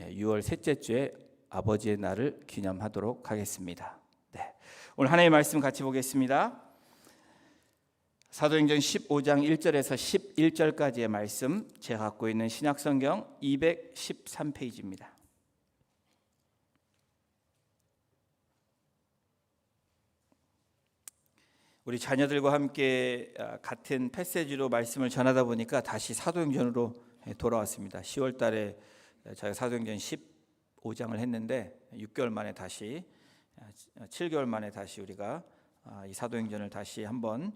6월 셋째 주에 아버지의 날을 기념하도록 하겠습니다. 네, 오늘 하나님의 말씀 같이 보겠습니다. 사도행전 15장 1절에서 11절까지의 말씀, 제가 갖고 있는 신약성경 213페이지입니다. 우리 자녀들과 함께 같은 패시지로 말씀을 전하다 보니까 다시 사도행전으로 돌아왔습니다. 10월 달에 저희가 사도행전 15장을 했는데 6개월 만에 다시 7개월 만에 다시 우리가 이 사도행전을 다시 한번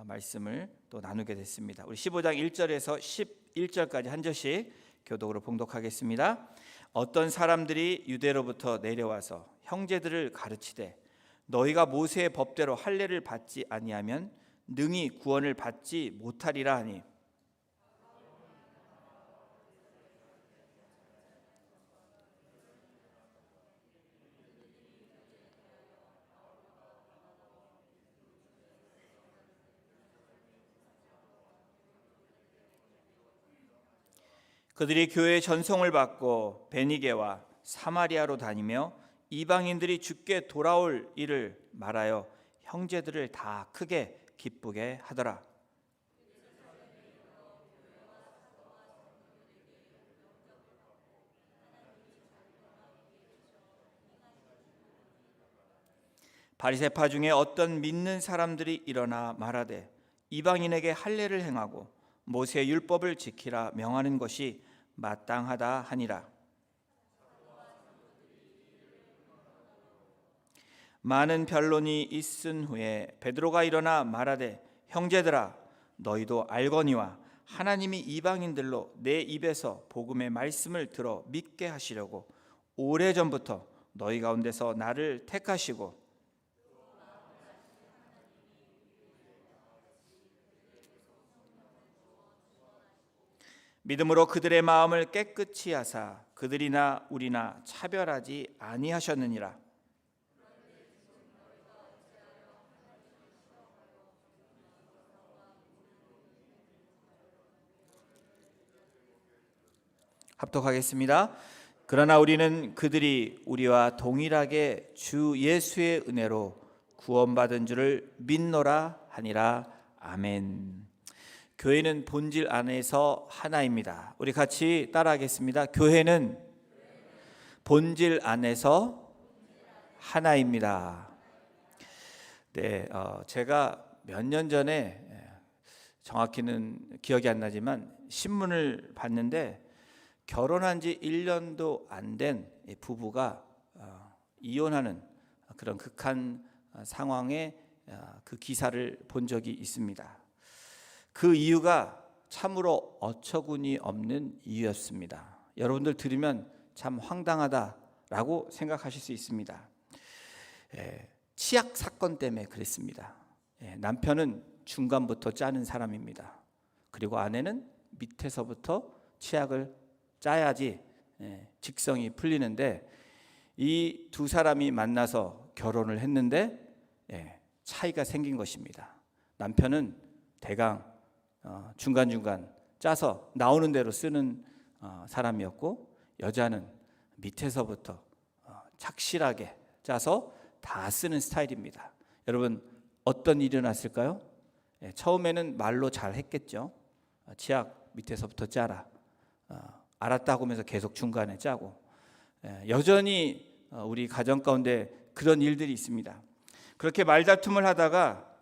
말씀을 또 나누게 됐습니다. 우리 15장 1절에서 11절까지 한 절씩 교독으로 봉독하겠습니다. 어떤 사람들이 유대로부터 내려와서 형제들을 가르치되 너희가 모세의 법대로 할례를 받지 아니하면 능히 구원을 받지 못하리라 하니 그들이 교회의 전송을 받고 베니게와 사마리아로 다니며 이방인들이 주께 돌아올 일을 말하여 형제들을 다 크게 기쁘게 하더라. 바리새파 중에 어떤 믿는 사람들이 일어나 말하되 이방인에게 할례를 행하고 모세의 율법을 지키라 명하는 것이 마땅하다 하니라. 많은 변론이 있은 후에 베드로가 일어나 말하되 형제들아 너희도 알거니와 하나님이 이방인들로 내 입에서 복음의 말씀을 들어 믿게 하시려고 오래전부터 너희 가운데서 나를 택하시고 믿음으로 그들의 마음을 깨끗이 하사 그들이나 우리나 차별하지 아니하셨느니라. 합독하겠습니다. 그러나 우리는 그들이 우리와 동일하게 주 예수의 은혜로 구원받은 줄을 믿노라 하니라. 아멘. 교회는 본질 안에서 하나입니다. 우리 같이 따라하겠습니다. 교회는 본질 안에서 하나입니다. 네, 제가 몇 년 전에 정확히는 기억이 안 나지만 신문을 봤는데 결혼한 지 1년도 안 된 부부가 이혼하는 그런 극한 상황의 그 기사를 본 적이 있습니다. 그 이유가 참으로 어처구니 없는 이유였습니다. 여러분들 들으면 참 황당하다라고 생각하실 수 있습니다. 치약 사건 때문에 그랬습니다. 남편은 중간부터 짜는 사람입니다. 그리고 아내는 밑에서부터 치약을 짜야지 직성이 풀리는데 이 두 사람이 만나서 결혼을 했는데 차이가 생긴 것입니다. 남편은 대강 중간중간 짜서 나오는 대로 쓰는 사람이었고 여자는 밑에서부터 착실하게 짜서 다 쓰는 스타일입니다. 여러분 어떤 일이 일어났을까요? 처음에는 말로 잘 했겠죠. 치약 밑에서부터 짜라. 알았다고 하면서 계속 중간에 짜고 여전히 우리 가정 가운데 그런 일들이 있습니다. 그렇게 말다툼을 하다가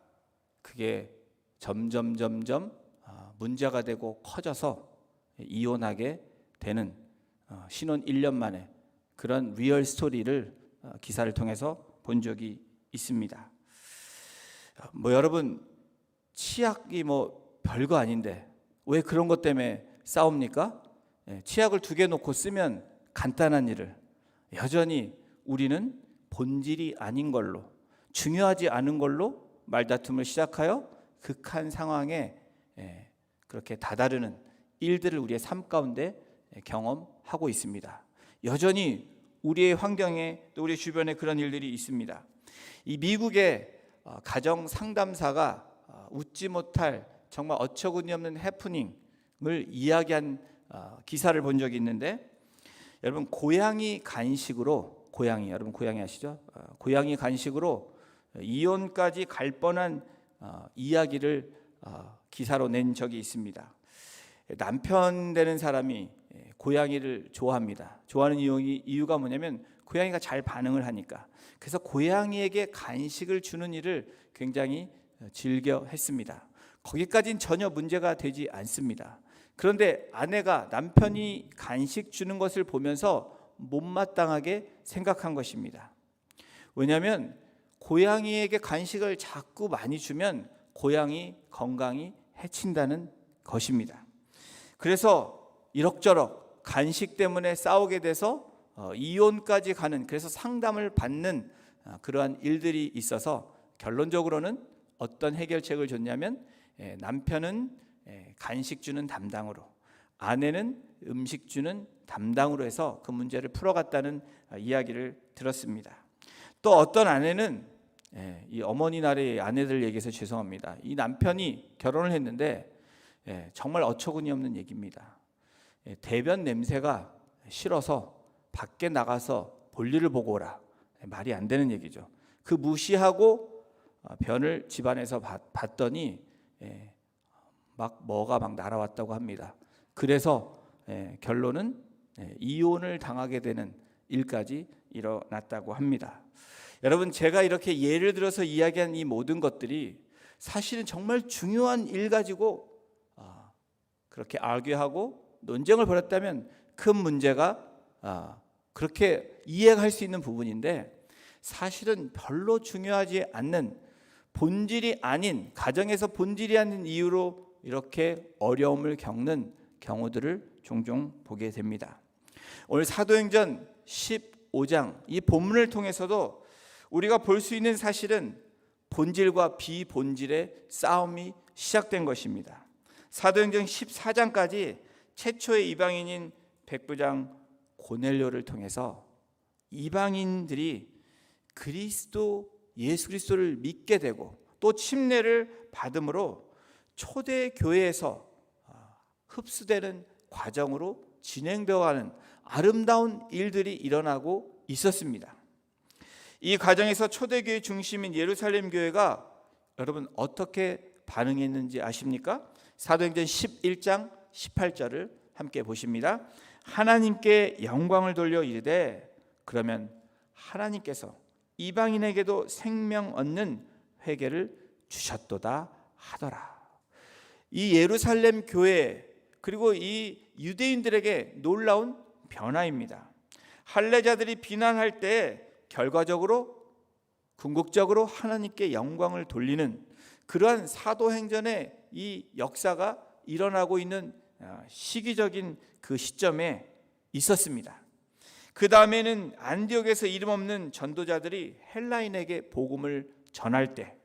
그게 점점 문제가 되고 커져서 이혼하게 되는 신혼 1년 만에 그런 리얼 스토리를 기사를 통해서 본 적이 있습니다. 여러분 치약이 별거 아닌데 왜 그런 것 때문에 싸웁니까? 치약을 2개 놓고 쓰면 간단한 일을 여전히 우리는 본질이 아닌 걸로 중요하지 않은 걸로 말다툼을 시작하여 극한 상황에 그렇게 다다르는 일들을 우리의 삶 가운데 경험하고 있습니다. 여전히 우리의 환경에 또 우리 주변에 그런 일들이 있습니다. 이 미국의 가정 상담사가 웃지 못할 정말 어처구니 없는 해프닝을 이야기한 기사를 본 적이 있는데 여러분 고양이 간식으로 여러분 고양이 아시죠? 고양이 간식으로 이혼까지 갈 뻔한 이야기를 기사로 낸 적이 있습니다. 남편 되는 사람이 고양이를 좋아합니다. 좋아하는 이유가 뭐냐면 고양이가 잘 반응을 하니까. 그래서 고양이에게 간식을 주는 일을 굉장히 즐겨 했습니다. 거기까지는 전혀 문제가 되지 않습니다. 그런데 아내가 남편이 간식 주는 것을 보면서 못마땅하게 생각한 것입니다. 왜냐하면 고양이에게 간식을 자꾸 많이 주면 고양이 건강이 해친다는 것입니다. 그래서 이럭저럭 간식 때문에 싸우게 돼서 이혼까지 가는, 그래서 상담을 받는 그러한 일들이 있어서 결론적으로는 어떤 해결책을 줬냐면 남편은 간식 주는 담당으로, 아내는 음식 주는 담당으로 해서 그 문제를 풀어갔다는 이야기를 들었습니다. 또 어떤 아내는, 이 어머니 나라의 아내들 얘기해서 죄송합니다. 이 남편이 결혼을 했는데 정말 어처구니 없는 얘기입니다. 대변 냄새가 싫어서 밖에 나가서 볼일을 보고 오라. 말이 안 되는 얘기죠. 그 무시하고 변을 집안에서 봤더니 막 뭐가 막 날아왔다고 합니다. 그래서 결론은 이혼을 당하게 되는 일까지 일어났다고 합니다. 여러분, 제가 이렇게 예를 들어서 이야기한 이 모든 것들이 사실은 정말 중요한 일 가지고 그렇게 알교하고 논쟁을 벌였다면 큰 문제가 그렇게 이해할 수 있는 부분인데, 사실은 별로 중요하지 않는, 본질이 아닌, 가정에서 본질이 아닌 이유로 이렇게 어려움을 겪는 경우들을 종종 보게 됩니다. 오늘 사도행전 15장 이 본문을 통해서도 우리가 볼 수 있는 사실은 본질과 비본질의 싸움이 시작된 것입니다. 사도행전 14장까지 최초의 이방인인 백부장 고넬료를 통해서 이방인들이 예수 그리스도를 믿게 되고 또 침례를 받음으로 초대 교회에서 흡수되는 과정으로 진행되어가는 아름다운 일들이 일어나고 있었습니다. 이 과정에서 초대교회 중심인 예루살렘 교회가 여러분 어떻게 반응했는지 아십니까? 사도행전 11장 18절을 함께 보십니다. 하나님께 영광을 돌려 이르되 그러면 하나님께서 이방인에게도 생명 얻는 회개를 주셨도다 하더라. 이 예루살렘 교회 그리고 이 유대인들에게 놀라운 변화입니다. 할례자들이 비난할 때 결과적으로 궁극적으로 하나님께 영광을 돌리는 그러한 사도행전의 이 역사가 일어나고 있는 시기적인 그 시점에 있었습니다. 그 다음에는 안디옥에서 이름 없는 전도자들이 헬라인에게 복음을 전할 때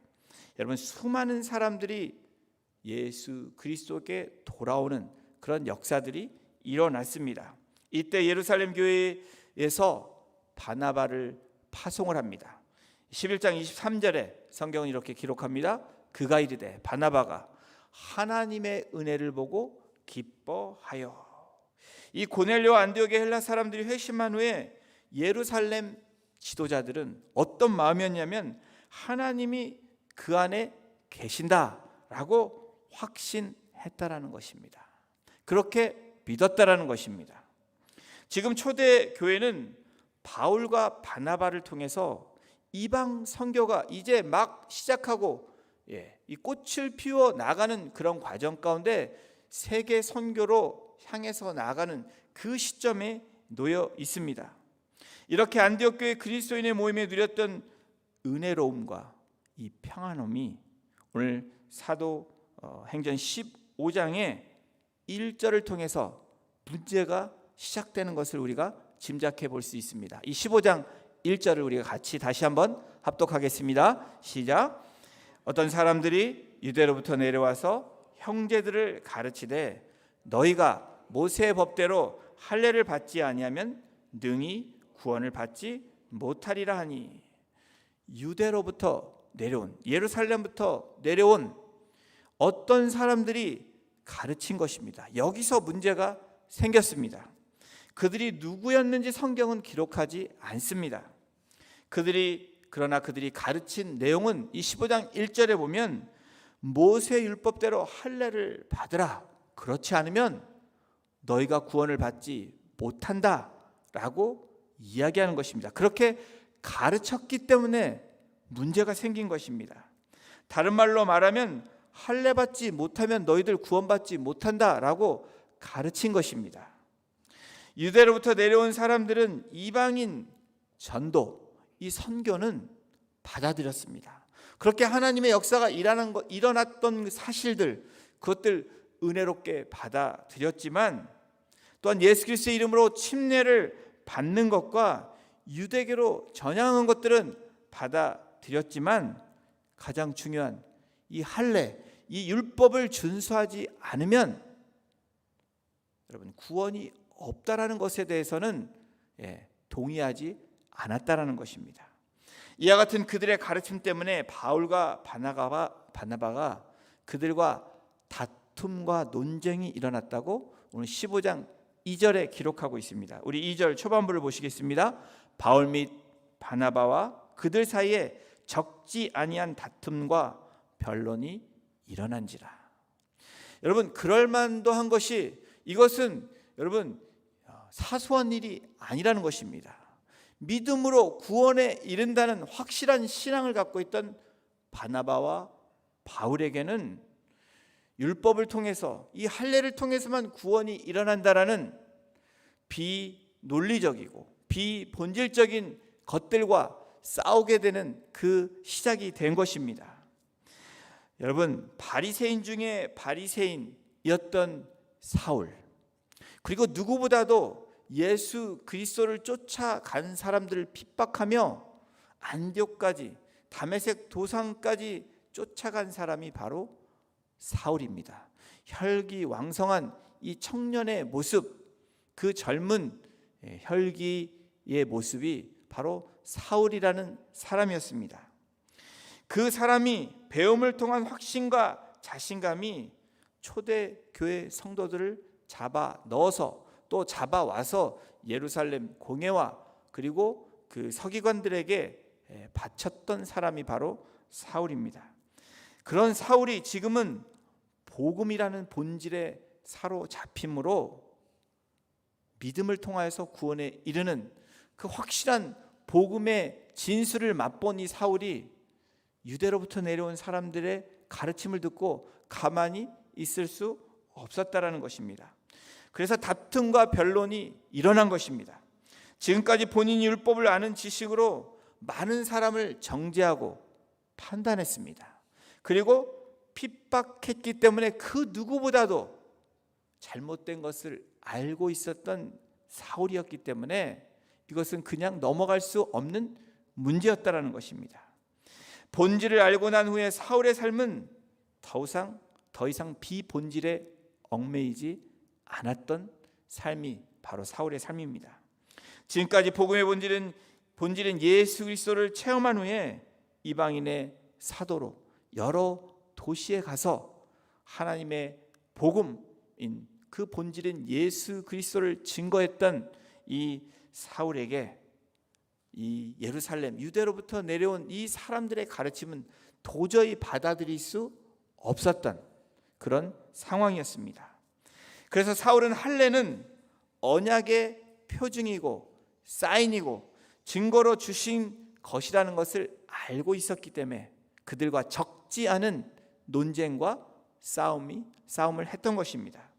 여러분 수많은 사람들이 예수 그리스도께 돌아오는 그런 역사들이 일어났습니다. 이때 예루살렘 교회에서 바나바를 파송을 합니다. 11장 23절에 성경은 이렇게 기록합니다. 그가 이르되 바나바가 하나님의 은혜를 보고 기뻐하여. 이 고넬료와 안디옥의 헬라 사람들이 회심한 후에 예루살렘 지도자들은 어떤 마음이었냐면 하나님이 그 안에 계신다라고 확신했다라는 것입니다. 그렇게 믿었다라는 것입니다. 지금 초대 교회는 바울과 바나바를 통해서 이방 선교가 이제 막 시작하고 이 꽃을 피워 나가는 그런 과정 가운데 세계 선교로 향해서 나가는 그 시점에 놓여 있습니다. 이렇게 안디옥 교회 그리스도인의 모임에 누렸던 은혜로움과 이 평안함이 오늘 사도행전 15장의 1절을 통해서 문제가 시작되는 것을 우리가 짐작해 볼 수 있습니다. 이 15장 1절을 우리가 같이 다시 한번 합독하겠습니다. 시작. 어떤 사람들이 유대로부터 내려와서 형제들을 가르치되 너희가 모세의 법대로 할례를 받지 아니하면 능히 구원을 받지 못하리라 하니. 유대로부터 내려온, 예루살렘부터 내려온 어떤 사람들이 가르친 것입니다. 여기서 문제가 생겼습니다. 그들이 누구였는지 성경은 기록하지 않습니다. 그러나 그들이 가르친 내용은 이 15장 1절에 보면 모세 율법대로 할례를 받으라, 그렇지 않으면 너희가 구원을 받지 못한다 라고 이야기하는 것입니다. 그렇게 가르쳤기 때문에 문제가 생긴 것입니다. 다른 말로 말하면 할례 받지 못하면 너희들 구원받지 못한다 라고 가르친 것입니다. 유대로부터 내려온 사람들은 이방인 전도, 이 선교는 받아들였습니다. 그렇게 하나님의 역사가 일어났던 사실들, 그것들 은혜롭게 받아들였지만 또한 예수 그리스도의 이름으로 침례를 받는 것과 유대교로 전향한 것들은 받아들였지만 가장 중요한 이 할례, 이 율법을 준수하지 않으면 여러분 구원이 없다라는 것에 대해서는 동의하지 않았다라는 것입니다. 이와 같은 그들의 가르침 때문에 바울과 바나바가 그들과 다툼과 논쟁이 일어났다고 오늘 15장 2절에 기록하고 있습니다. 우리 2절 초반부를 보시겠습니다. 바울 및 바나바와 그들 사이에 적지 아니한 다툼과 변론이 일어난지라. 여러분, 그럴만도 한 것이, 이것은 여러분 사소한 일이 아니라는 것입니다. 믿음으로 구원에 이른다는 확실한 신앙을 갖고 있던 바나바와 바울에게는 율법을 통해서, 이 할례를 통해서만 구원이 일어난다라는 비논리적이고 비본질적인 것들과 싸우게 되는 그 시작이 된 것입니다. 여러분, 바리새인 중에 바리새인이었던 사울, 그리고 누구보다도 예수 그리스도를 쫓아간 사람들을 핍박하며 안디옥까지, 다메섹 도상까지 쫓아간 사람이 바로 사울입니다. 혈기왕성한 이 청년의 모습, 그 젊은 혈기의 모습이 바로 사울이라는 사람이었습니다. 그 사람이 배움을 통한 확신과 자신감이 초대교회 성도들을 잡아 넣어서 또 잡아와서 예루살렘 공회와 그리고 그 서기관들에게 바쳤던 사람이 바로 사울입니다. 그런 사울이 지금은 복음이라는 본질에 사로잡힘으로 믿음을 통하여서 구원에 이르는 그 확실한 복음의 진수를 맛본 이 사울이 유대로부터 내려온 사람들의 가르침을 듣고 가만히 있을 수 없었다라는 것입니다. 그래서 다툼과 변론이 일어난 것입니다. 지금까지 본인이 율법을 아는 지식으로 많은 사람을 정죄하고 판단했습니다. 그리고 핍박했기 때문에 그 누구보다도 잘못된 것을 알고 있었던 사울이었기 때문에 이것은 그냥 넘어갈 수 없는 문제였다라는 것입니다. 본질을 알고 난 후에 사울의 삶은 더 이상 비본질에 얽매이지 않았던 삶이 바로 사울의 삶입니다. 지금까지 복음의 본질은 예수 그리스도를 체험한 후에 이방인의 사도로 여러 도시에 가서 하나님의 복음인 그 본질인 예수 그리스도를 증거했던 이 사울에게 이 예루살렘 유대로부터 내려온 이 사람들의 가르침은 도저히 받아들일 수 없었던 그런 상황이었습니다. 그래서 사울은 할례는 언약의 표징이고 사인이고 증거로 주신 것이라는 것을 알고 있었기 때문에 그들과 적지 않은 논쟁과 싸움을 했던 것입니다.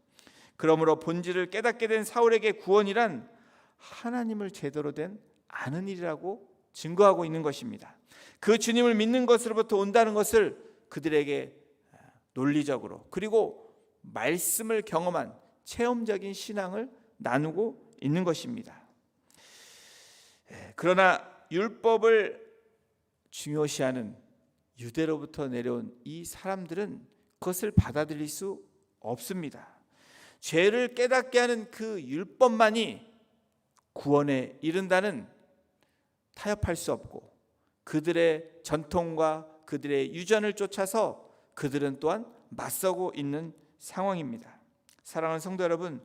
그러므로 본질을 깨닫게 된 사울에게 구원이란 하나님을 제대로 된 아는 일이라고 증거하고 있는 것입니다. 그 주님을 믿는 것으로부터 온다는 것을 그들에게 논리적으로 그리고 말씀을 경험한 체험적인 신앙을 나누고 있는 것입니다. 그러나 율법을 중요시하는 유대로부터 내려온 이 사람들은 그것을 받아들일 수 없습니다. 죄를 깨닫게 하는 그 율법만이 구원에 이른다는 타협할 수 없고 그들의 전통과 그들의 유전을 쫓아서 그들은 또한 맞서고 있는 상황입니다. 사랑하는 성도 여러분,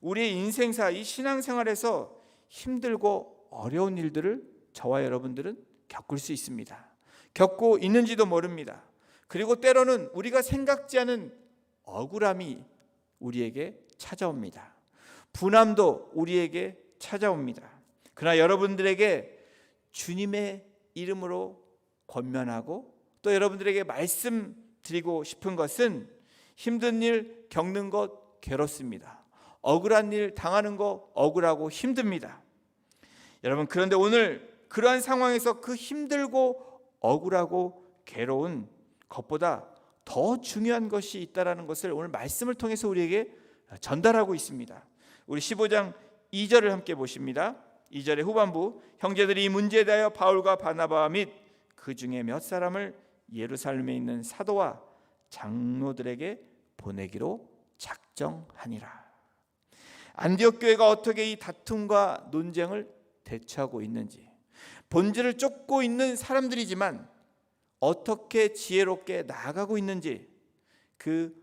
우리의 인생사, 이 신앙생활에서 힘들고 어려운 일들을 저와 여러분들은 겪을 수 있습니다. 겪고 있는지도 모릅니다. 그리고 때로는 우리가 생각지 않은 억울함이 우리에게 찾아옵니다. 분함도 우리에게 찾아옵니다. 그러나 여러분들에게 주님의 이름으로 권면하고 또 여러분들에게 말씀드리고 싶은 것은 힘든 일 겪는 것 괴롭습니다. 억울한 일 당하는 거 억울하고 힘듭니다. 여러분, 그런데 오늘 그러한 상황에서 그 힘들고 억울하고 괴로운 것보다 더 중요한 것이 있다는 것을 오늘 말씀을 통해서 우리에게 전달하고 있습니다. 우리 15장 2절을 함께 보십니다. 2절의 후반부, 형제들이 이 문제에 대하여 바울과 바나바와 및 그 중에 몇 사람을 예루살렘에 있는 사도와 장로들에게 보내기로 작정하니라. 안디옥 교회가 어떻게 이 다툼과 논쟁을 대처하고 있는지, 본질을 쫓고 있는 사람들이지만 어떻게 지혜롭게 나아가고 있는지, 그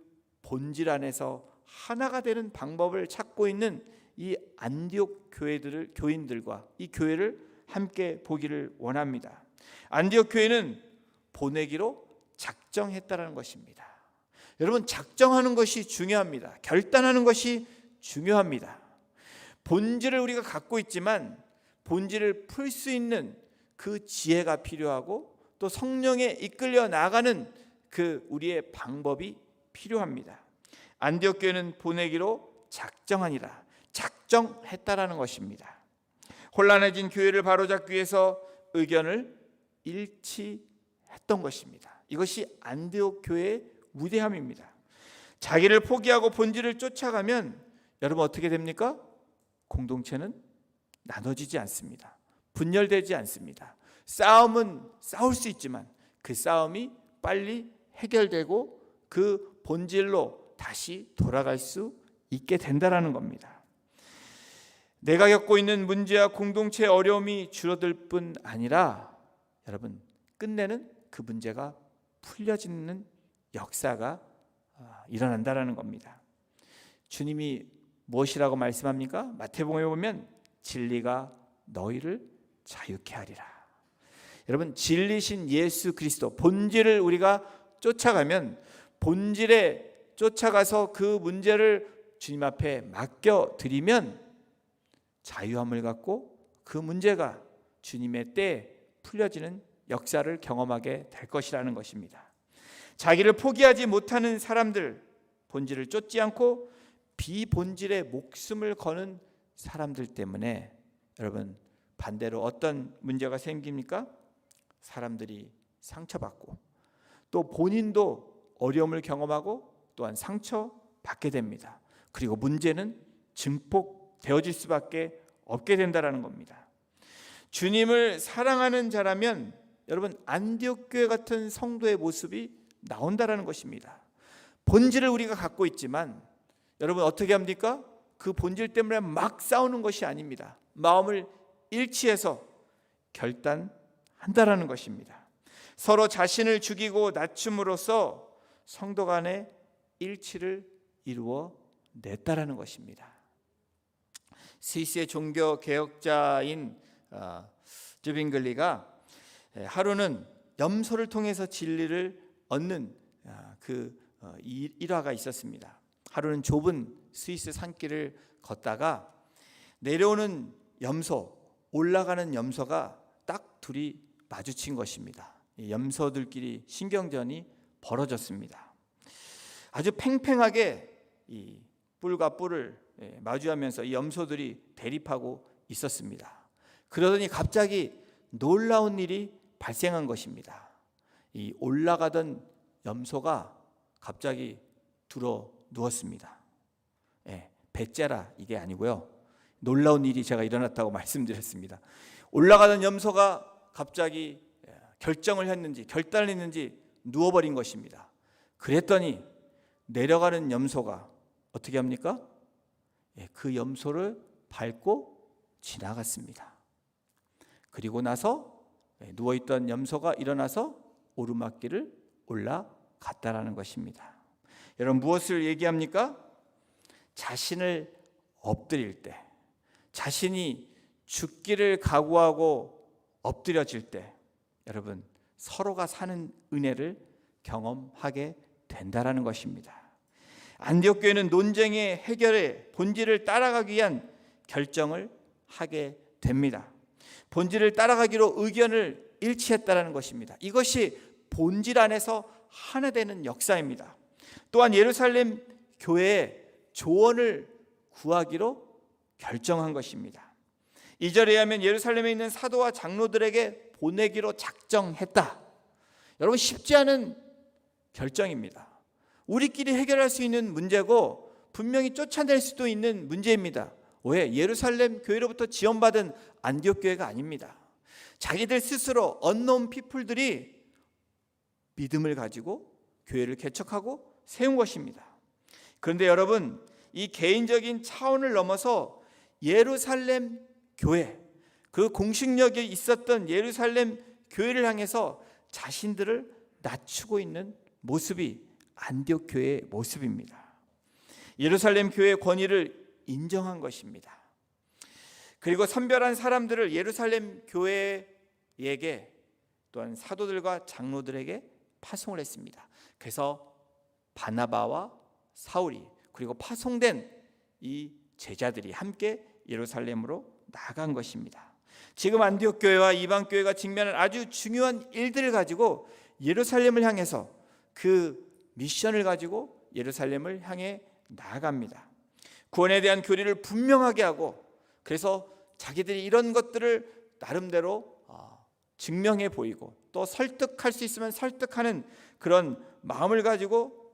본질 안에서 하나가 되는 방법을 찾고 있는 이 안디옥 교인들과 이 교회를 함께 보기를 원합니다. 안디옥 교회는 보내기로 작정했다는 것입니다. 여러분, 작정하는 것이 중요합니다. 결단하는 것이 중요합니다. 본질을 우리가 갖고 있지만 본질을 풀 수 있는 그 지혜가 필요하고 또 성령에 이끌려 나가는 그 우리의 방법이 필요합니다. 안디옥 교회는 보내기로 작정하니라, 작정했다라는 것입니다. 혼란해진 교회를 바로잡기 위해서 의견을 일치했던 것입니다. 이것이 안디옥 교회의 위대함입니다. 자기를 포기하고 본질을 쫓아가면 여러분 어떻게 됩니까? 공동체는 나눠지지 않습니다. 분열되지 않습니다. 싸움은 싸울 수 있지만 그 싸움이 빨리 해결되고 그 본질로 다시 돌아갈 수 있게 된다는 겁니다. 내가 겪고 있는 문제와 공동체의 어려움이 줄어들 뿐 아니라 여러분, 끝내는 그 문제가 풀려지는 역사가 일어난다는 겁니다. 주님이 무엇이라고 말씀합니까? 마태복음에 보면 진리가 너희를 자유케 하리라. 여러분, 진리신 예수 그리스도, 본질을 우리가 쫓아가면, 본질에 쫓아가서 그 문제를 주님 앞에 맡겨드리면 자유함을 갖고 그 문제가 주님의 때에 풀려지는 역사를 경험하게 될 것이라는 것입니다. 자기를 포기하지 못하는 사람들, 본질을 쫓지 않고 비본질에 목숨을 거는 사람들 때문에 여러분, 반대로 어떤 문제가 생깁니까? 사람들이 상처받고 또 본인도 어려움을 경험하고 또한 상처받게 됩니다. 그리고 문제는 증폭되어질 수밖에 없게 된다는 겁니다. 주님을 사랑하는 자라면 여러분, 안디옥 교회 같은 성도의 모습이 나온다는 것입니다. 본질을 우리가 갖고 있지만 여러분 어떻게 합니까? 그 본질 때문에 막 싸우는 것이 아닙니다. 마음을 일치해서 결단한다라는 것입니다. 서로 자신을 죽이고 낮춤으로써 성도 간의 일치를 이루어 냈다라는 것입니다. 스위스의 종교 개혁자인 즈빙글리가 하루는 염소를 통해서 진리를 얻는 그 일화가 있었습니다. 하루는 좁은 스위스 산길을 걷다가 내려오는 염소, 올라가는 염소가 딱 둘이 마주친 것입니다. 염소들끼리 신경전이 벌어졌습니다. 아주 팽팽하게 이 뿔과 뿔을 마주하면서 이 염소들이 대립하고 있었습니다. 그러더니 갑자기 놀라운 일이 발생한 것입니다. 이 올라가던 염소가 갑자기 들어 누웠습니다. 배째라 이게 아니고요. 놀라운 일이 제가 일어났다고 말씀드렸습니다. 올라가던 염소가 갑자기 결단을 했는지 누워버린 것입니다. 그랬더니 내려가는 염소가 어떻게 합니까? 그 염소를 밟고 지나갔습니다. 그리고 나서 누워있던 염소가 일어나서 오르막길을 올라갔다라는 것입니다. 여러분 무엇을 얘기합니까? 자신을 엎드릴 때, 자신이 죽기를 각오하고 엎드려질 때 여러분 서로가 사는 은혜를 경험하게 된다라는 것입니다. 안디옥 교회는 논쟁의 해결의 본질을 따라가기 위한 결정을 하게 됩니다. 본질을 따라가기로 의견을 일치했다라는 것입니다. 이것이 본질 안에서 하나 되는 역사입니다. 또한 예루살렘 교회의 조언을 구하기로 결정한 것입니다. 2절에 의하면 예루살렘에 있는 사도와 장로들에게 보내기로 작정했다. 여러분 쉽지 않은 결정입니다. 우리끼리 해결할 수 있는 문제고 분명히 쫓아낼 수도 있는 문제입니다. 왜? 예루살렘 교회로부터 지원받은 안디옥 교회가 아닙니다. 자기들 스스로 언노운 피플들이 믿음을 가지고 교회를 개척하고 세운 것입니다. 그런데 여러분 이 개인적인 차원을 넘어서 예루살렘 교회, 그 공식력이 있었던 예루살렘 교회를 향해서 자신들을 낮추고 있는 모습이 안디옥 교회의 모습입니다. 예루살렘 교회의 권위를 인정한 것입니다. 그리고 선별한 사람들을 예루살렘 교회에게 또한 사도들과 장로들에게 파송을 했습니다. 그래서 바나바와 사울이 그리고 파송된 이 제자들이 함께 예루살렘으로 나간 것입니다. 지금 안디옥 교회와 이방 교회가 직면한 아주 중요한 일들을 가지고 예루살렘을 향해서 그 미션을 가지고 예루살렘을 향해 나아갑니다. 구원에 대한 교리를 분명하게 하고 그래서 자기들이 이런 것들을 나름대로 증명해 보이고 또 설득할 수 있으면 설득하는 그런 마음을 가지고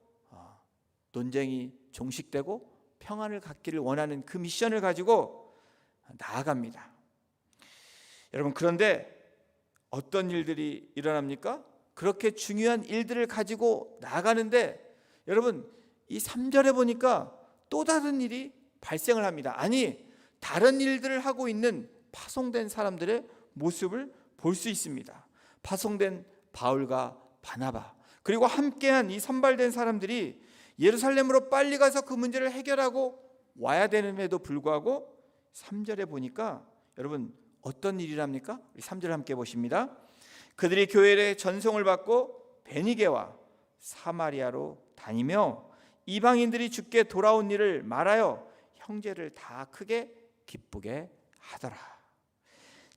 논쟁이 종식되고 평안을 갖기를 원하는 그 미션을 가지고 나아갑니다. 여러분 그런데 어떤 일들이 일어납니까? 그렇게 중요한 일들을 가지고 나아가는데 여러분 이 3절에 보니까 또 다른 일이 발생을 합니다. 아니 다른 일들을 하고 있는 파송된 사람들의 모습을 볼 수 있습니다. 파송된 바울과 바나바 그리고 함께한 이 선발된 사람들이 예루살렘으로 빨리 가서 그 문제를 해결하고 와야 되는데도 불구하고 3절에 보니까 여러분 어떤 일이랍니까? 우리 3절 함께 보십니다. 그들이 교회에 전송을 받고 베니게와 사마리아로 다니며 이방인들이 주께 돌아온 일을 말하여 형제를 다 크게 기쁘게 하더라.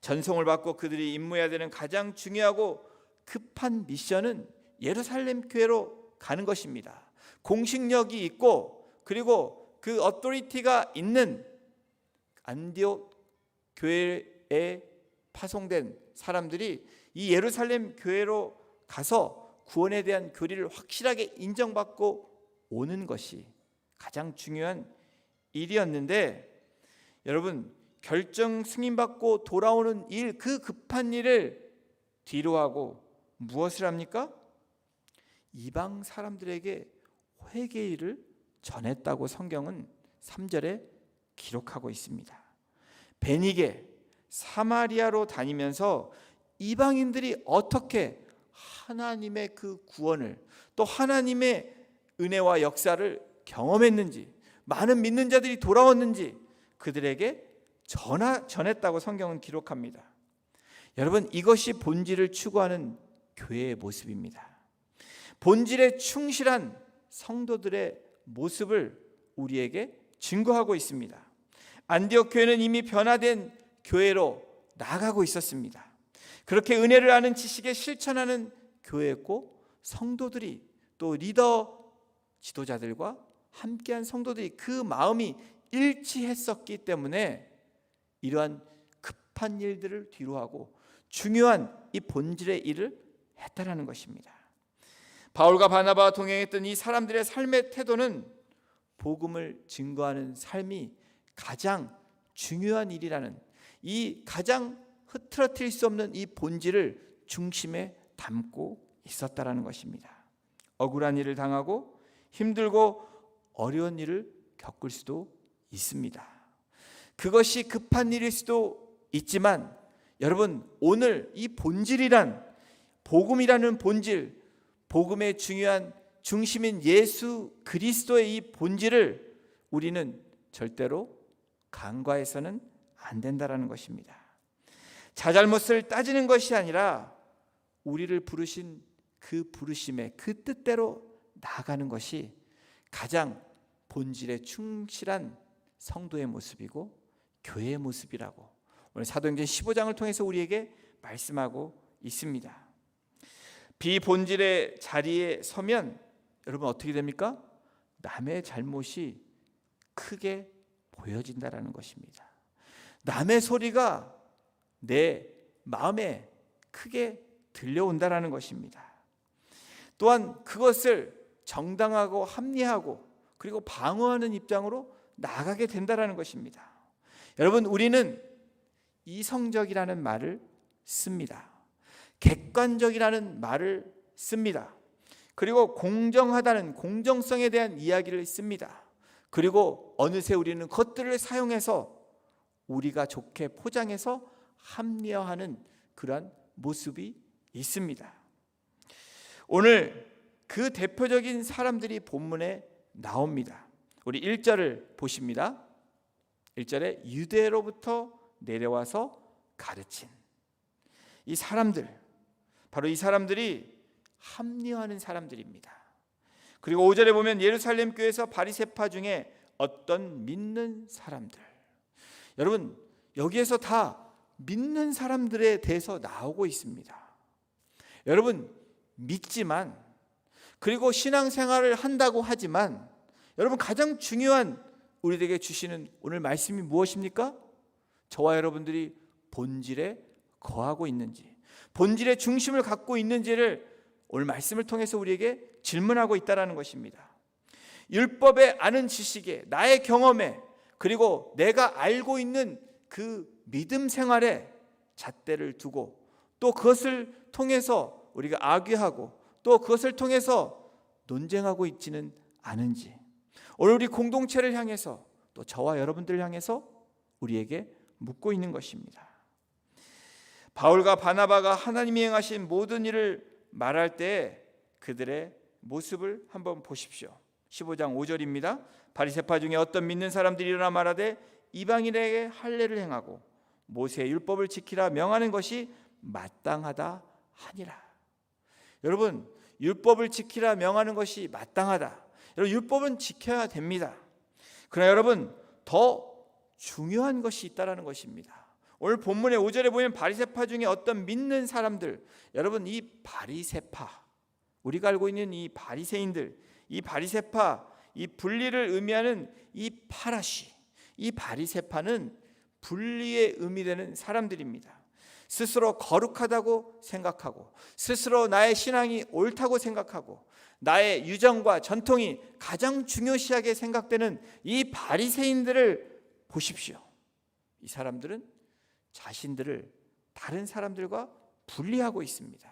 전송을 받고 그들이 임무해야 되는 가장 중요하고 급한 미션은 예루살렘 교회로 가는 것입니다. 공식력이 있고 그리고 그 어토리티가 있는 안디옥 교회에 파송된 사람들이 이 예루살렘 교회로 가서 구원에 대한 교리를 확실하게 인정받고 오는 것이 가장 중요한 일이었는데 여러분 결정 승인받고 돌아오는 일, 그 급한 일을 뒤로 하고 무엇을 합니까? 이방 사람들에게 회개일을 전했다고 성경은 3절에 기록하고 있습니다. 베니게 사마리아로 다니면서 이방인들이 어떻게 하나님의 그 구원을 또 하나님의 은혜와 역사를 경험했는지 많은 믿는 자들이 돌아왔는지 그들에게 전했다고 성경은 기록합니다. 여러분 이것이 본질을 추구하는 교회의 모습입니다. 본질에 충실한 성도들의 모습을 우리에게 증거하고 있습니다. 안디옥 교회는 이미 변화된 교회로 나아가고 있었습니다. 그렇게 은혜를 아는 지식에 실천하는 교회였고 성도들이 또 리더 지도자들과 함께한 성도들이 그 마음이 일치했었기 때문에 이러한 급한 일들을 뒤로하고 중요한 이 본질의 일을 했다라는 것입니다. 바울과 바나바와 동행했던 이 사람들의 삶의 태도는 복음을 증거하는 삶이 가장 중요한 일이라는 이 가장 흐트러뜨릴 수 없는 이 본질을 중심에 담고 있었다라는 것입니다. 억울한 일을 당하고 힘들고 어려운 일을 겪을 수도 있습니다. 그것이 급한 일일 수도 있지만 여러분 오늘 이 본질이란 복음이라는 본질, 복음의 중요한 중심인 예수 그리스도의 이 본질을 우리는 절대로 간과해서는 안 된다라는 것입니다. 자잘못을 따지는 것이 아니라 우리를 부르신 그 부르심의 그 뜻대로 나아가는 것이 가장 본질에 충실한 성도의 모습이고 교회의 모습이라고 오늘 사도행전 15장을 통해서 우리에게 말씀하고 있습니다. 비본질의 자리에 서면 여러분 어떻게 됩니까? 남의 잘못이 크게 보여진다라는 것입니다. 남의 소리가 내 마음에 크게 들려온다라는 것입니다. 또한 그것을 정당하고 합리하고 그리고 방어하는 입장으로 나아가게 된다라는 것입니다. 여러분, 우리는 이성적이라는 말을 씁니다. 객관적이라는 말을 씁니다. 그리고 공정하다는 공정성에 대한 이야기를 씁니다. 그리고 어느새 우리는 그것들을 사용해서 우리가 좋게 포장해서 합리화하는 그런 모습이 있습니다. 오늘 그 대표적인 사람들이 본문에 나옵니다. 우리 1절을 보십니다. 1절에 유대로부터 내려와서 가르친 이 사람들, 바로 이 사람들이 합리화하는 사람들입니다. 그리고 5절에 보면 예루살렘 교회에서 바리새파 중에 어떤 믿는 사람들, 여러분 여기에서 다 믿는 사람들에 대해서 나오고 있습니다. 여러분 믿지만 그리고 신앙생활을 한다고 하지만 여러분 가장 중요한 우리에게 주시는 오늘 말씀이 무엇입니까? 저와 여러분들이 본질에 거하고 있는지, 본질의 중심을 갖고 있는지를 오늘 말씀을 통해서 우리에게 질문하고 있다는 것입니다. 율법에 아는 지식에, 나의 경험에, 그리고 내가 알고 있는 그 믿음 생활에 잣대를 두고 또 그것을 통해서 우리가 악유하고 또 그것을 통해서 논쟁하고 있지는 않은지, 오늘 우리 공동체를 향해서 또 저와 여러분들을 향해서 우리에게 묻고 있는 것입니다. 바울과 바나바가 하나님이 행하신 모든 일을 말할 때 그들의 모습을 한번 보십시오. 15장 5절입니다. 바리새파 중에 어떤 믿는 사람들이 일어나 말하되 이방인에게 할례를 행하고 모세의 율법을 지키라 명하는 것이 마땅하다 하니라. 여러분, 율법을 지키라 명하는 것이 마땅하다. 여러분, 율법은 지켜야 됩니다. 그러나 여러분, 더 중요한 것이 있다라는 것입니다. 오늘 본문의 5절에 보면 바리새파 중에 어떤 믿는 사람들, 여러분 이 바리새파, 우리가 알고 있는 이 바리새인들, 이 바리새파, 이 분리를 의미하는 이 파라시, 이 바리새파는 분리의 의미되는 사람들입니다. 스스로 거룩하다고 생각하고 스스로 나의 신앙이 옳다고 생각하고 나의 유정과 전통이 가장 중요시하게 생각되는 이 바리새인들을 보십시오. 이 사람들은 자신들을 다른 사람들과 분리하고 있습니다.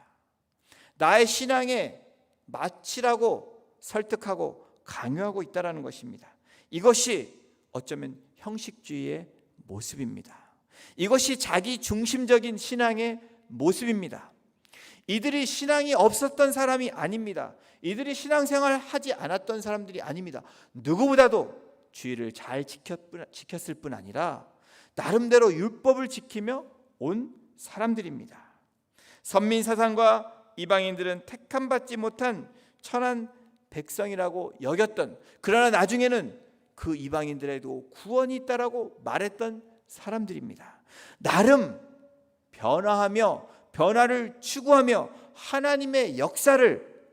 나의 신앙에 마치라고 설득하고 강요하고 있다는 것입니다. 이것이 어쩌면 형식주의의 모습입니다. 이것이 자기 중심적인 신앙의 모습입니다. 이들이 신앙이 없었던 사람이 아닙니다. 이들이 신앙생활을 하지 않았던 사람들이 아닙니다. 누구보다도 주의를 잘 지켰을 뿐 아니라 나름대로 율법을 지키며 온 사람들입니다. 선민사상과 이방인들은 택함받지 못한 천한 백성이라고 여겼던, 그러나 나중에는 그 이방인들에도 구원이 있다라고 말했던 사람들입니다. 나름 변화하며 변화를 추구하며 하나님의 역사를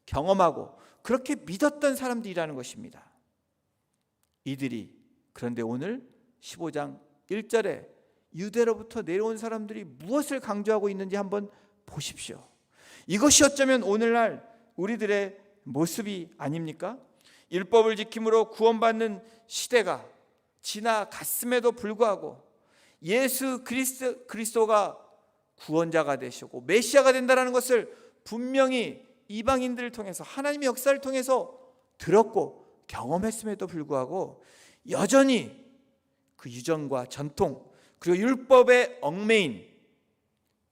경험하고 그렇게 믿었던 사람들이라는 것입니다. 이들이 그런데 오늘 15장 1절에 유대로부터 내려온 사람들이 무엇을 강조하고 있는지 한번 보십시오. 이것이 어쩌면 오늘날 우리들의 모습이 아닙니까? 율법을 지킴으로 구원받는 시대가 지나갔음에도 불구하고 예수 그리스도가 구원자가 되시고 메시아가 된다는 것을 분명히 이방인들을 통해서 하나님의 역사를 통해서 들었고 경험했음에도 불구하고 여전히 그 유전과 전통 그리고 율법에 얽매인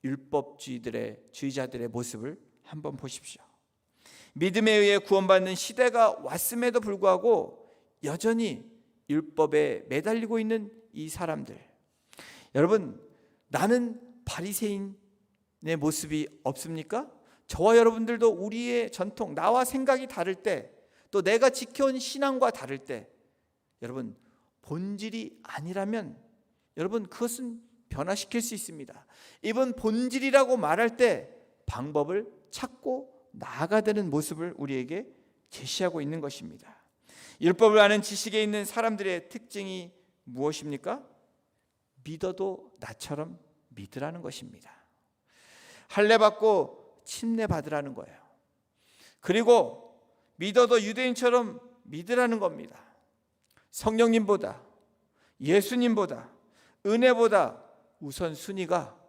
율법주의자들의 모습을 한번 보십시오. 믿음에 의해 구원받는 시대가 왔음에도 불구하고 여전히 율법에 매달리고 있는 이 사람들, 여러분, 나는 바리새인의 모습이 없습니까? 저와 여러분들도 우리의 전통, 나와 생각이 다를 때, 또 내가 지켜온 신앙과 다를 때, 여러분, 본질이 아니라면 여러분 그것은 변화시킬 수 있습니다. 이번 본질이라고 말할 때 방법을 찾고 나아가야 되는 모습을 우리에게 제시하고 있는 것입니다. 율법을 아는 지식에 있는 사람들의 특징이 무엇입니까? 믿어도 나처럼 믿으라는 것입니다. 할례받고 침례받으라는 거예요. 그리고 믿어도 유대인처럼 믿으라는 겁니다. 성령님보다, 예수님보다, 은혜보다 우선순위가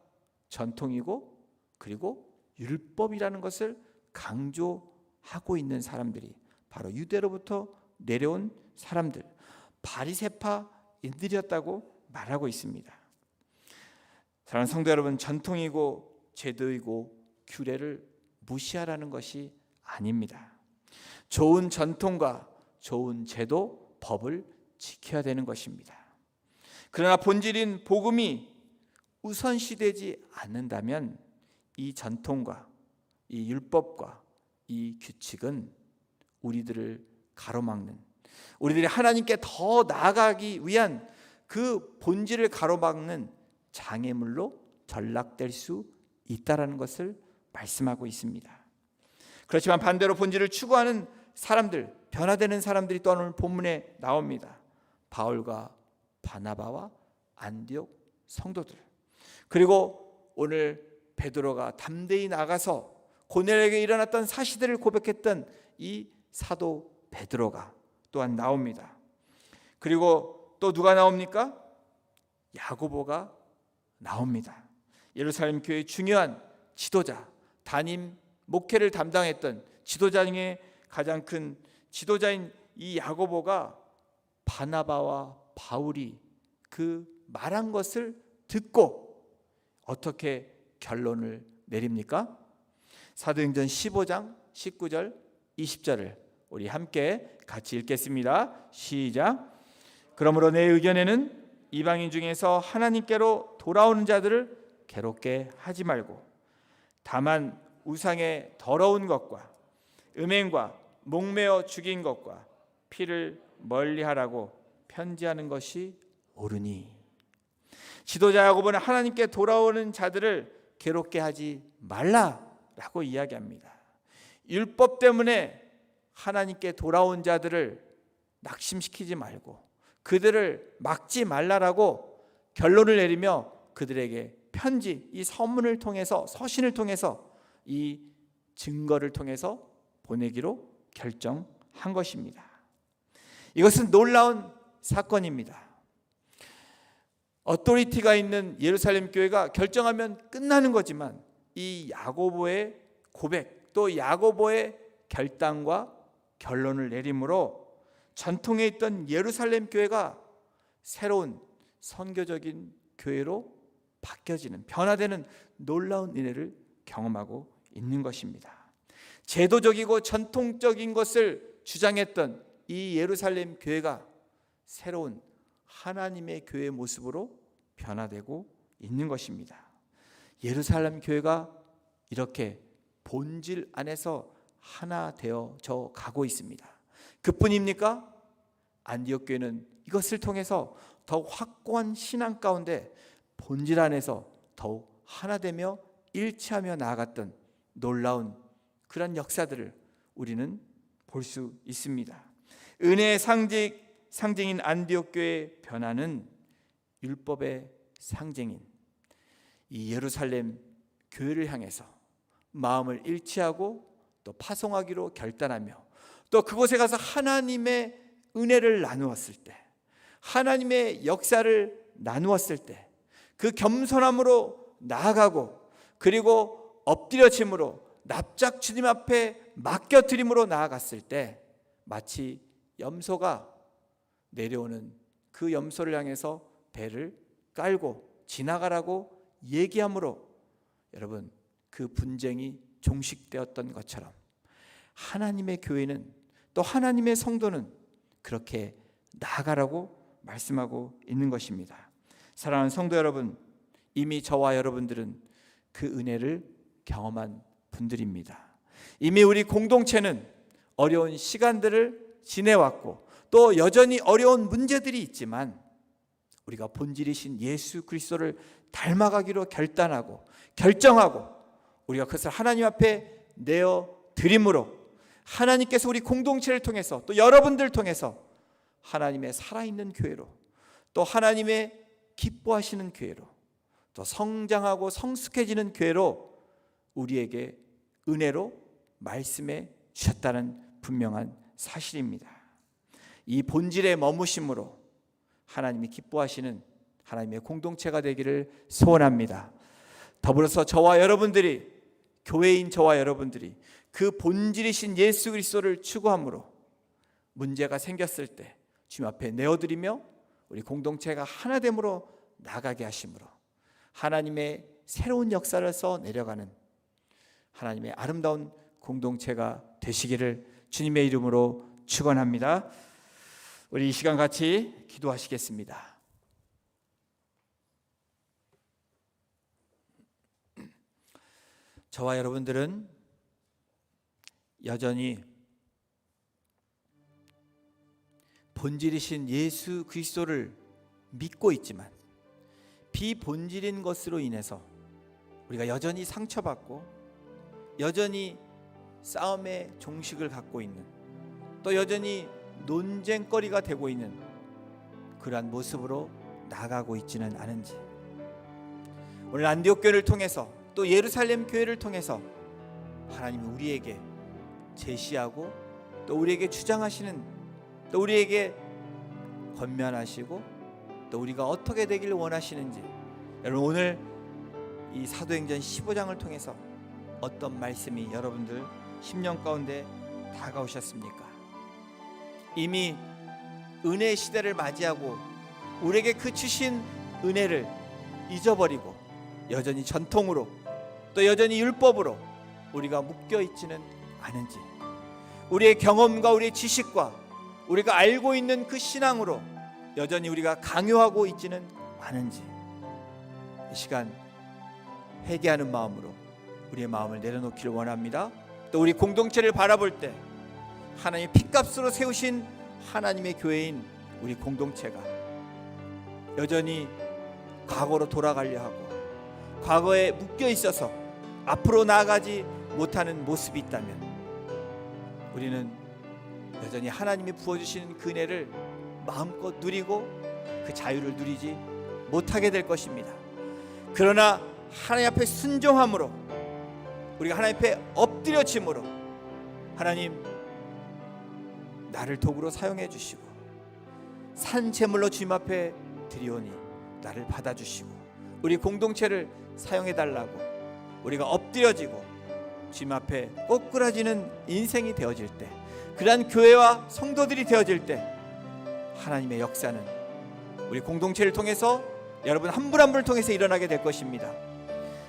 전통이고 그리고 율법이라는 것을 강조하고 있는 사람들이 바로 유대로부터 내려온 사람들, 바리새파인들이었다고 말하고 있습니다. 사랑하는 성도 여러분, 전통이고 제도이고 규례를 무시하라는 것이 아닙니다. 좋은 전통과 좋은 제도, 법을 지켜야 되는 것입니다. 그러나 본질인 복음이 우선시되지 않는다면 이 전통과 이 율법과 이 규칙은 우리들을 가로막는, 우리들이 하나님께 더 나아가기 위한 그 본질을 가로막는 장애물로 전락될 수 있다라는 것을 말씀하고 있습니다. 그렇지만 반대로 본질을 추구하는 사람들, 변화되는 사람들이 또 오늘 본문에 나옵니다. 바울과 바나바와 안디옥 성도들, 그리고 오늘 베드로가 담대히 나가서 고넬에게 일어났던 사실들을 고백했던 이 사도 베드로가 또한 나옵니다. 그리고 또 누가 나옵니까? 야고보가 나옵니다. 예루살렘 교회의 중요한 지도자, 담임 목회를 담당했던 지도자 중에 가장 큰 지도자인 이 야고보가 바나바와 바울이 그 말한 것을 듣고 어떻게 결론을 내립니까? 사도행전 15장 19절 20절을 우리 함께 같이 읽겠습니다. 시작. 그러므로 내 의견에는 이방인 중에서 하나님께로 돌아오는 자들을 괴롭게 하지 말고 다만 우상의 더러운 것과 음행과 목매어 죽인 것과 피를 멀리하라고 편지하는 것이 옳으니. 지도자 야고보는 하나님께 돌아오는 자들을 괴롭게 하지 말라라고 이야기합니다. 율법 때문에 하나님께 돌아온 자들을 낙심시키지 말고 그들을 막지 말라라고 결론을 내리며 그들에게 편지, 이 서문을 통해서, 서신을 통해서, 이 증거를 통해서 보내기로 결정한 것입니다. 이것은 놀라운 사건입니다. 어토리티가 있는 예루살렘 교회가 결정하면 끝나는 거지만 이 야고보의 고백, 또 야고보의 결단과 결론을 내림으로 전통에 있던 예루살렘 교회가 새로운 선교적인 교회로 바뀌어지는, 변화되는 놀라운 은혜를 경험하고 있는 것입니다. 제도적이고 전통적인 것을 주장했던 이 예루살렘 교회가 새로운 하나님의 교회의 모습으로 변화되고 있는 것입니다. 예루살렘 교회가 이렇게 본질 안에서 하나 되어져 가고 있습니다. 그뿐입니까? 안디옥 교회는 이것을 통해서 더욱 확고한 신앙 가운데 본질 안에서 더욱 하나 되며 일치하며 나아갔던 놀라운 그런 역사들을 우리는 볼 수 있습니다. 은혜의 상징인 안디옥 교회의 변화는 율법의 상징인 이 예루살렘 교회를 향해서 마음을 일치하고 또 파송하기로 결단하며 또 그곳에 가서 하나님의 은혜를 나누었을 때, 하나님의 역사를 나누었을 때 그 겸손함으로 나아가고 그리고 엎드려짐으로 납작 주님 앞에 맡겨드림으로 나아갔을 때 마치 염소가 내려오는 그 염소를 향해서 배를 깔고 지나가라고 얘기함으로 여러분 그 분쟁이 종식되었던 것처럼 하나님의 교회는 또 하나님의 성도는 그렇게 나아가라고 말씀하고 있는 것입니다. 사랑하는 성도 여러분, 이미 저와 여러분들은 그 은혜를 경험한 분들입니다. 이미 우리 공동체는 어려운 시간들을 지내왔고 또 여전히 어려운 문제들이 있지만 우리가 본질이신 예수 그리스도를 닮아가기로 결단하고 결정하고 우리가 그것을 하나님 앞에 내어 드림으로 하나님께서 우리 공동체를 통해서 또 여러분들을 통해서 하나님의 살아있는 교회로 또 하나님의 기뻐하시는 교회로 또 성장하고 성숙해지는 교회로 우리에게 은혜로 말씀해 주셨다는 분명한 사실입니다. 이 본질의 머무심으로 하나님이 기뻐하시는 하나님의 공동체가 되기를 소원합니다. 더불어서 저와 여러분들이, 교회인 저와 여러분들이 그 본질이신 예수 그리스도를 추구함으로 문제가 생겼을 때 주님 앞에 내어드리며 우리 공동체가 하나됨으로 나가게 하심으로 하나님의 새로운 역사를 써 내려가는 하나님의 아름다운 공동체가 되시기를 주님의 이름으로 축원합니다. 우리 이 시간 같이 기도하시겠습니다. 저와 여러분들은 여전히 본질이신 예수 그리스도를 믿고 있지만 비본질인 것으로 인해서 우리가 여전히 상처받고 여전히 싸움의 종식을 갖고 있는 또 여전히 논쟁거리가 되고 있는 그러한 모습으로 나가고 있지는 않은지 오늘 안디옥 교회를 통해서 또 예루살렘 교회를 통해서 하나님이 우리에게 제시하고 또 우리에게 주장하시는 또 우리에게 권면하시고 또 우리가 어떻게 되기를 원하시는지 여러분 오늘 이 사도행전 15장을 통해서 어떤 말씀이 여러분들 심령 가운데 다가오셨습니까? 이미 은혜의 시대를 맞이하고 우리에게 그 주신 은혜를 잊어버리고 여전히 전통으로 또 여전히 율법으로 우리가 묶여 있지는 않은지 우리의 경험과 우리의 지식과 우리가 알고 있는 그 신앙으로 여전히 우리가 강요하고 있지는 않은지 이 시간 회개하는 마음으로 우리의 마음을 내려놓기를 원합니다. 또 우리 공동체를 바라볼 때 하나님의 핏값으로 세우신 하나님의 교회인 우리 공동체가 여전히 과거로 돌아가려 하고 과거에 묶여 있어서 앞으로 나아가지 못하는 모습이 있다면 우리는 여전히 하나님이 부어주시는 그 은혜를 마음껏 누리고 그 자유를 누리지 못하게 될 것입니다. 그러나 하나님 앞에 순종함으로 우리가 하나님 앞에 엎드려짐으로 하나님 나를 도구로 사용해 주시고 산 제물로 주님 앞에 드리오니 나를 받아주시고 우리 공동체를 사용해 달라고 우리가 엎드려지고 주님 앞에 꼬꾸라지는 인생이 되어질 때 그러한 교회와 성도들이 되어질 때 하나님의 역사는 우리 공동체를 통해서 여러분 한 분 한 분을 통해서 일어나게 될 것입니다.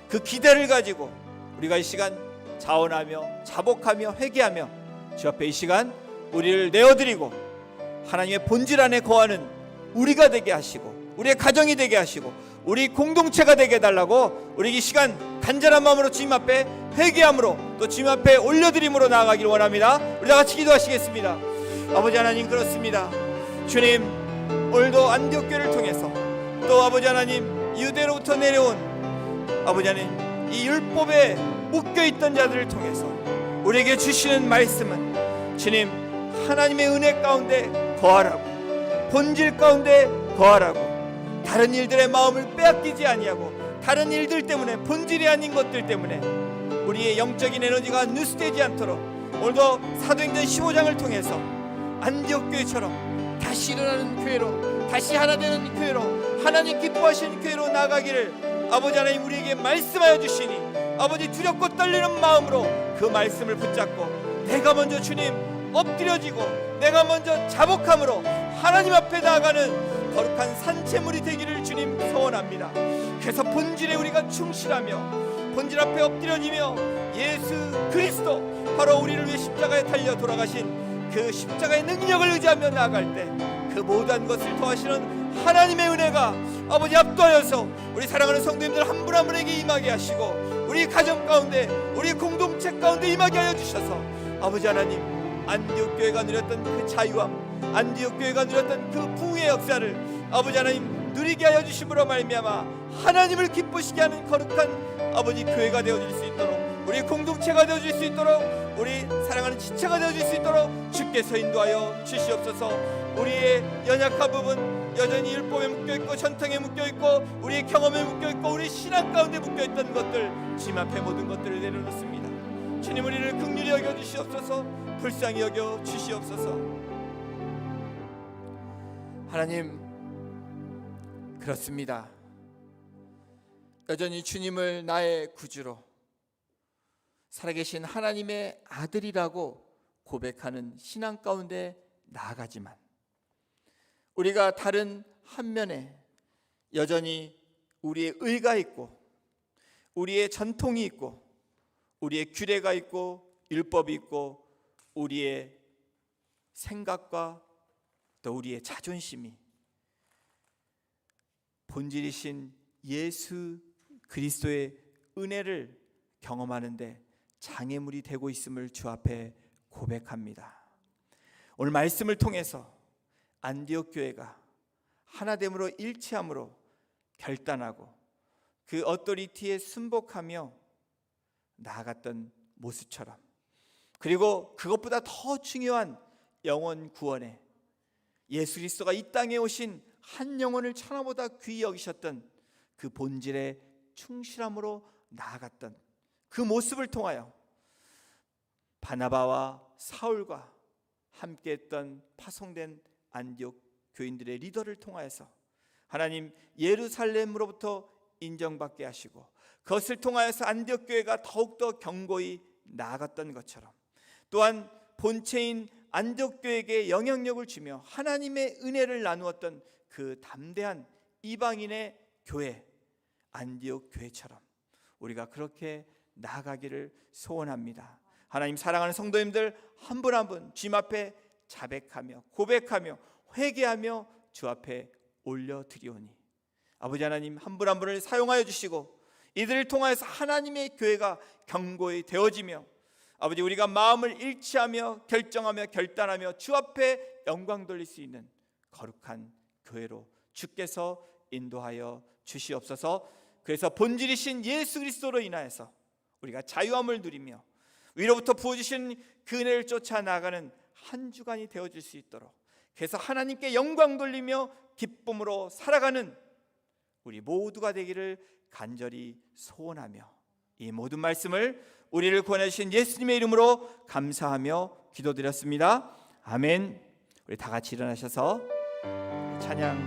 그 기대를 가지고 우리가 이 시간 자원하며 자복하며 회개하며 주 앞에 이 시간 우리를 내어드리고 하나님의 본질 안에 거하는 우리가 되게 하시고 우리의 가정이 되게 하시고 우리 공동체가 되게 해달라고 우리 이 시간 간절한 마음으로 주님 앞에 회개함으로 또 주님 앞에 올려드림으로 나아가기를 원합니다. 우리 다 같이 기도하시겠습니다. 아버지 하나님 그렇습니다. 주님 오늘도 안디옥 교회를 통해서 또 아버지 하나님 유대로부터 내려온 아버지 하나님 이 율법에 묶여있던 자들을 통해서 우리에게 주시는 말씀은 주님 하나님의 은혜 가운데 거하라고 본질 가운데 거하라고 다른 일들의 마음을 빼앗기지 아니하고 다른 일들 때문에 본질이 아닌 것들 때문에 우리의 영적인 에너지가 누수되지 않도록 오늘도 사도행전 15장을 통해서 안디옥 교회처럼 다시 일어나는 교회로 다시 하나 되는 교회로 하나님 기뻐하시는 교회로 나가기를 아버지 하나님 우리에게 말씀하여 주시니 아버지 두렵고 떨리는 마음으로 그 말씀을 붙잡고 내가 먼저 주님 엎드려지고 내가 먼저 자복함으로 하나님 앞에 나아가는 거룩한 산채물이 되기를 주님 소원합니다. 그래서 본질에 우리가 충실하며 본질 앞에 엎드려지며 예수 그리스도 바로 우리를 위해 십자가에 달려 돌아가신 그 십자가의 능력을 의지하며 나아갈 때 그 그 모든 것을 더하시는 하나님의 은혜가 아버지 압도하여서 우리 사랑하는 성도님들 한 분 한 분에게 임하게 하시고 우리 가정 가운데 우리 공동체 가운데 임하게 하여 주셔서 아버지 하나님, 안디옥 교회가 누렸던 그 자유함, 안디옥 교회가 누렸던 그 부흥의 역사를 아버지 하나님 누리게 하여 주심으로 말미암아 하나님을 기쁘시게 하는 거룩한 아버지 교회가 되어질 수 있도록, 우리 공동체가 되어질 수 있도록, 우리 사랑하는 지체가 되어질 수 있도록 주께서 인도하여 주시옵소서. 우리의 연약한 부분, 여전히 율법에 묶여있고 전통에 묶여있고 우리의 경험에 묶여있고 우리 신앙 가운데 묶여있던 것들, 주님 앞에 모든 것들을 내려놓습니다. 주님, 우리를 긍휼히 여겨 주시옵소서. 불쌍히 여겨 주시옵소서. 하나님, 그렇습니다. 여전히 주님을 나의 구주로, 살아계신 하나님의 아들이라고 고백하는 신앙 가운데 나아가지만 우리가 다른 한면에 여전히 우리의 의가 있고 우리의 전통이 있고 우리의 규례가 있고 율법이 있고 우리의 생각과 또 우리의 자존심이 본질이신 예수 그리스도의 은혜를 경험하는데 장애물이 되고 있음을 주 앞에 고백합니다. 오늘 말씀을 통해서 안디옥 교회가 하나됨으로 일치함으로 결단하고 그 어토리티에 순복하며 나아갔던 모습처럼, 그리고 그것보다 더 중요한 영혼 구원에 예수 그리스도가 이 땅에 오신 한 영혼을 천하보다 귀히 여기셨던 그 본질에 충실함으로 나아갔던 그 모습을 통하여 바나바와 사울과 함께했던 파송된 안디옥 교인들의 리더를 통하여서 하나님 예루살렘으로부터 인정받게 하시고 그것을 통하여서 안디옥 교회가 더욱더 견고히 나아갔던 것처럼, 또한 본체인 안디옥 교회에게 영향력을 주며 하나님의 은혜를 나누었던 그 담대한 이방인의 교회 안디옥 교회처럼 우리가 그렇게 나아가기를 소원합니다. 하나님, 사랑하는 성도님들 한 분 한 분 주님 앞에 자백하며 고백하며 회개하며 주 앞에 올려드리오니 아버지 하나님, 한 분 한 분을 사용하여 주시고 이들을 통하여서 하나님의 교회가 견고히 되어지며 아버지, 우리가 마음을 일치하며 결정하며 결단하며 주 앞에 영광 돌릴 수 있는 거룩한 교회로 주께서 인도하여 주시옵소서. 그래서 본질이신 예수 그리스도로 인하여서 우리가 자유함을 누리며 위로부터 부어주신 그 은혜를 쫓아 나가는 한 주간이 되어질 수 있도록, 그래서 하나님께 영광 돌리며 기쁨으로 살아가는 우리 모두가 되기를 간절히 소원하며 이 모든 말씀을 우리를 구원하신 예수님의 이름으로 감사하며 기도드렸습니다. 아멘. 우리 다 같이 일어나셔서 찬양